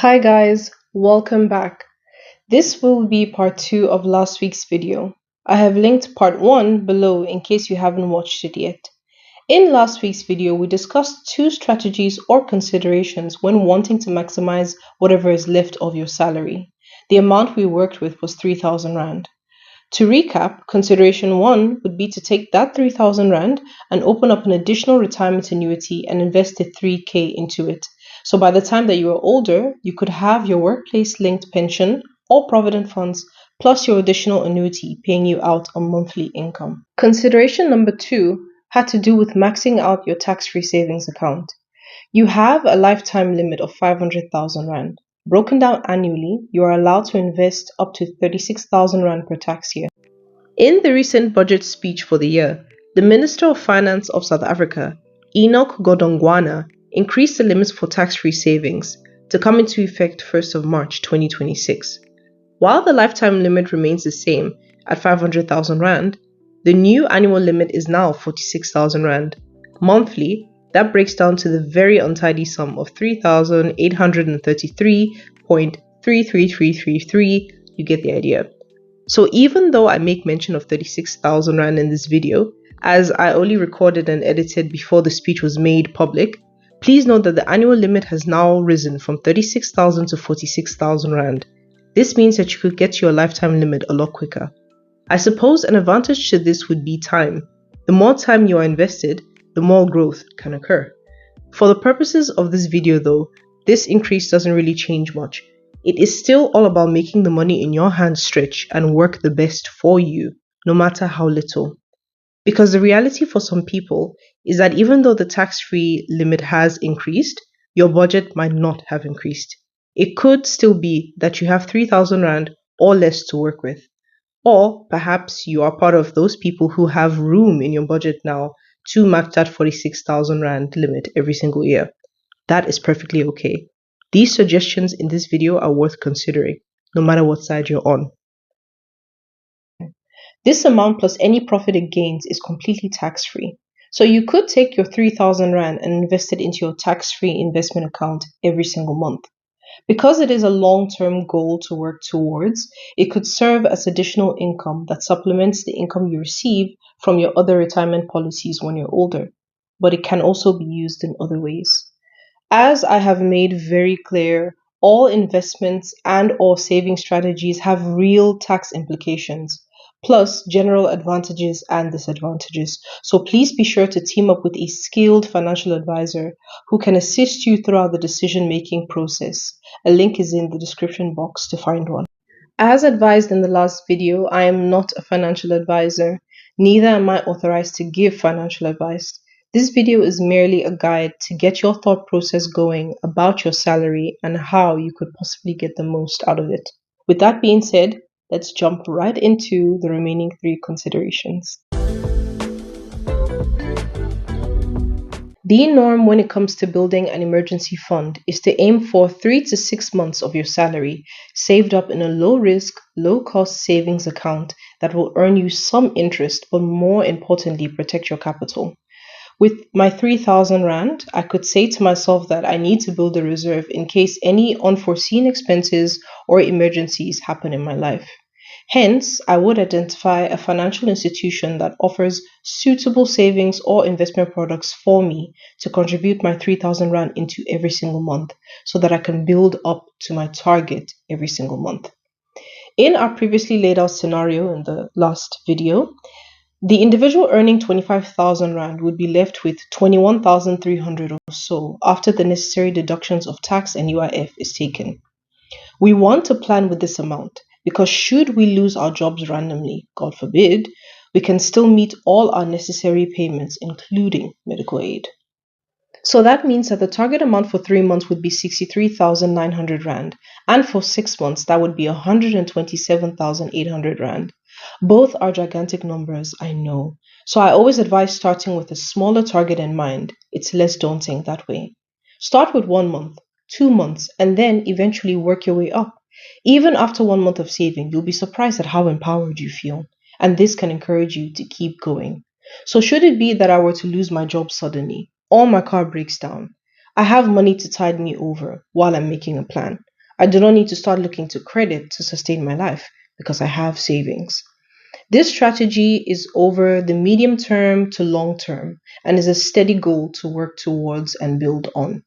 Hi guys, welcome back. This will be part 2 of last week's video. I have linked part 1 below in case you haven't watched it yet. In last week's video, we discussed two strategies or considerations when wanting to maximize whatever is left of your salary. The amount we worked with was 3,000 Rand. To recap, consideration 1 would be to take that 3,000 Rand and open up an additional retirement annuity and invest the 3K into it. So by the time that you are older, you could have your workplace linked pension or provident funds plus your additional annuity paying you out a monthly income. Consideration number 2 had to do with maxing out your tax-free savings account. You have a lifetime limit of 500,000 Rand. Broken down annually, you are allowed to invest up to 36,000 Rand per tax year. In the recent budget speech for the year, the Minister of Finance of South Africa, Enoch Godongwana, increased the limits for tax-free savings to come into effect 1st of March 2026. While the lifetime limit remains the same at 500,000 Rand, the new annual limit is now 46,000 Rand. Monthly, that breaks down to the very untidy sum of 3,833.33333. You get the idea. So even though I make mention of 36,000 Rand in this video, as I only recorded and edited before the speech was made public, please note that the annual limit has now risen from 36,000 to 46,000 Rand. This means that you could get to your lifetime limit a lot quicker. I suppose an advantage to this would be time. The more time you are invested, the more growth can occur. For the purposes of this video though, this increase doesn't really change much. It is still all about making the money in your hands stretch and work the best for you, no matter how little. Because the reality for some people is that even though the tax-free limit has increased, your budget might not have increased. It could still be that you have 3,000 Rand or less to work with. Or perhaps you are part of those people who have room in your budget now to match that 46,000 Rand limit every single year. That is perfectly okay. These suggestions in this video are worth considering, no matter what side you're on. This amount plus any profit it gains is completely tax-free. So you could take your 3,000 Rand and invest it into your tax-free investment account every single month. Because it is a long-term goal to work towards, it could serve as additional income that supplements the income you receive from your other retirement policies when you're older. But it can also be used in other ways. As I have made very clear, all investments and/or saving strategies have real tax implications, plus general advantages and disadvantages. So please be sure to team up with a skilled financial advisor who can assist you throughout the decision-making process. A link is in the description box to find one. As advised in the last video, I am not a financial advisor. Neither am I authorized to give financial advice. This video is merely a guide to get your thought process going about your salary and how you could possibly get the most out of it. With that being said, let's jump right into the remaining 3 considerations. The norm when it comes to building an emergency fund is to aim for 3 to 6 months of your salary saved up in a low-risk, low-cost savings account that will earn you some interest but more importantly protect your capital. With my 3,000 Rand, I could say to myself that I need to build a reserve in case any unforeseen expenses or emergencies happen in my life. Hence, I would identify a financial institution that offers suitable savings or investment products for me to contribute my 3,000 Rand into every single month so that I can build up to my target every single month. In our previously laid out scenario in the last video, the individual earning 25,000 Rand would be left with 21,300 or so after the necessary deductions of tax and UIF is taken. We want to plan with this amount because should we lose our jobs randomly, God forbid, we can still meet all our necessary payments, including medical aid. So that means that the target amount for 3 months would be 63,900 Rand, and for 6 months that would be 127,800 Rand. Both are gigantic numbers, I know. So I always advise starting with a smaller target in mind. It's less daunting that way. Start with 1 month, 2 months, and then eventually work your way up. Even after 1 month of saving, you'll be surprised at how empowered you feel. And this can encourage you to keep going. So should it be that I were to lose my job suddenly, or my car breaks down, I have money to tide me over while I'm making a plan. I do not need to start looking to credit to sustain my life because I have savings. This strategy is over the medium term to long term and is a steady goal to work towards and build on.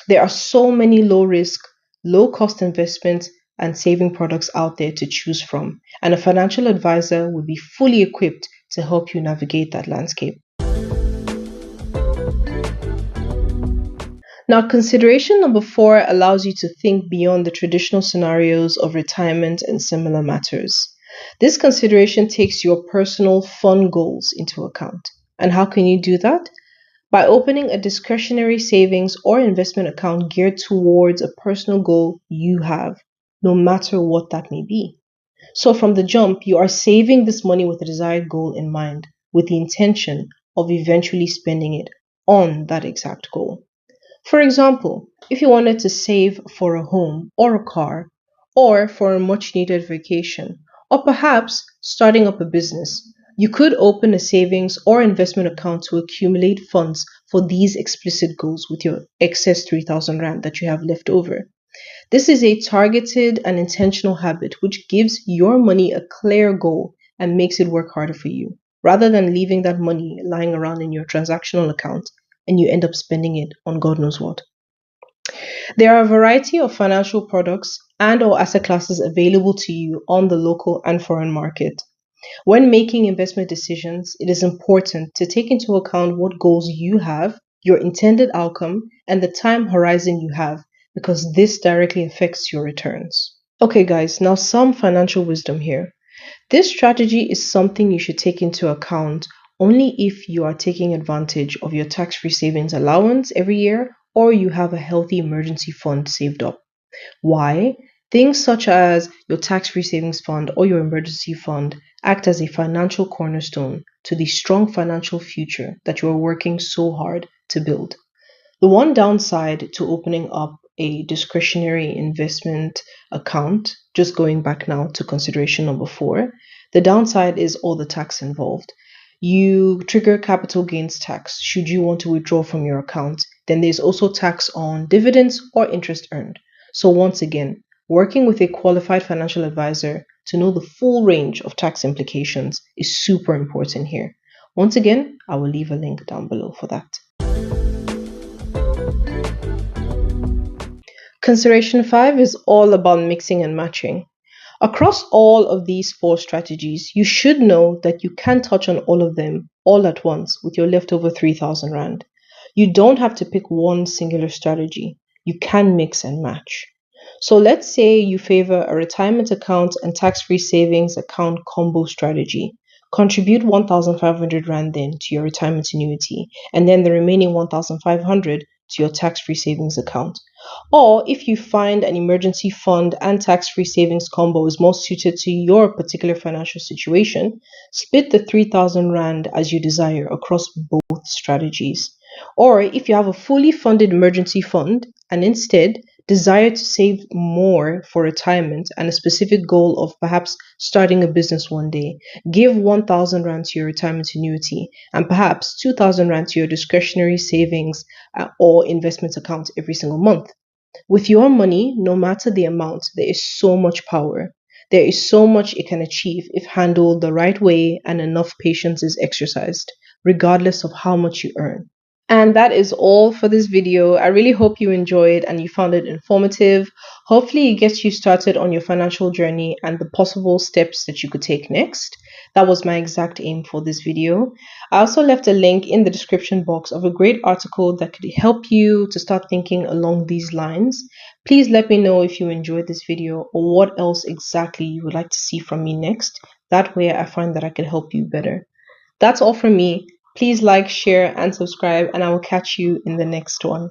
There are so many low risk, low cost investments and saving products out there to choose from, and a financial advisor will be fully equipped to help you navigate that landscape. Now, consideration number 4 allows you to think beyond the traditional scenarios of retirement and similar matters. This consideration takes your personal fun goals into account. And how can you do that? By opening a discretionary savings or investment account geared towards a personal goal you have, no matter what that may be. So, from the jump, you are saving this money with a desired goal in mind, with the intention of eventually spending it on that exact goal. For example, if you wanted to save for a home or a car, or for a much needed vacation, or perhaps starting up a business, you could open a savings or investment account to accumulate funds for these explicit goals with your excess 3,000 Rand that you have left over. This is a targeted and intentional habit which gives your money a clear goal and makes it work harder for you, rather than leaving that money lying around in your transactional account and you end up spending it on God knows what. There are a variety of financial products and or asset classes available to you on the local and foreign market. When making investment decisions, it is important to take into account what goals you have, your intended outcome, and the time horizon you have, because this directly affects your returns. Okay, guys, now some financial wisdom here. This strategy is something you should take into account only if you are taking advantage of your tax free savings allowance every year or you have a healthy emergency fund saved up. Why? Things such as your tax free savings fund or your emergency fund act as a financial cornerstone to the strong financial future that you are working so hard to build. The one downside to opening up a discretionary investment account, just going back now to consideration number 4, the downside is all the tax involved. You trigger capital gains tax should you want to withdraw from your account. Then there's also tax on dividends or interest earned. So, once again, working with a qualified financial advisor to know the full range of tax implications is super important here. Once again, I will leave a link down below for that. Consideration 5 is all about mixing and matching. Across all of these 4 strategies, you should know that you can touch on all of them all at once with your leftover 3,000 Rand. You don't have to pick one singular strategy. You can mix and match. So let's say you favor a retirement account and tax-free savings account combo strategy. Contribute 1,500 Rand then to your retirement annuity and then the remaining 1,500 to your tax-free savings account. Or if you find an emergency fund and tax-free savings combo is more suited to your particular financial situation, split the 3,000 Rand as you desire across both strategies. Or if you have a fully funded emergency fund and instead desire to save more for retirement and a specific goal of perhaps starting a business one day, give 1,000 Rand to your retirement annuity and perhaps 2,000 Rand to your discretionary savings or investment account every single month. With your money, no matter the amount, there is so much power. There is so much it can achieve if handled the right way and enough patience is exercised, regardless of how much you earn. And that is all for this video. I really hope you enjoyed and you found it informative. Hopefully it gets you started on your financial journey and the possible steps that you could take next. That was my exact aim for this video. I also left a link in the description box of a great article that could help you to start thinking along these lines. Please let me know if you enjoyed this video or what else exactly you would like to see from me next. That way I find that I can help you better. That's all from me. Please like, share, and subscribe, and I will catch you in the next one.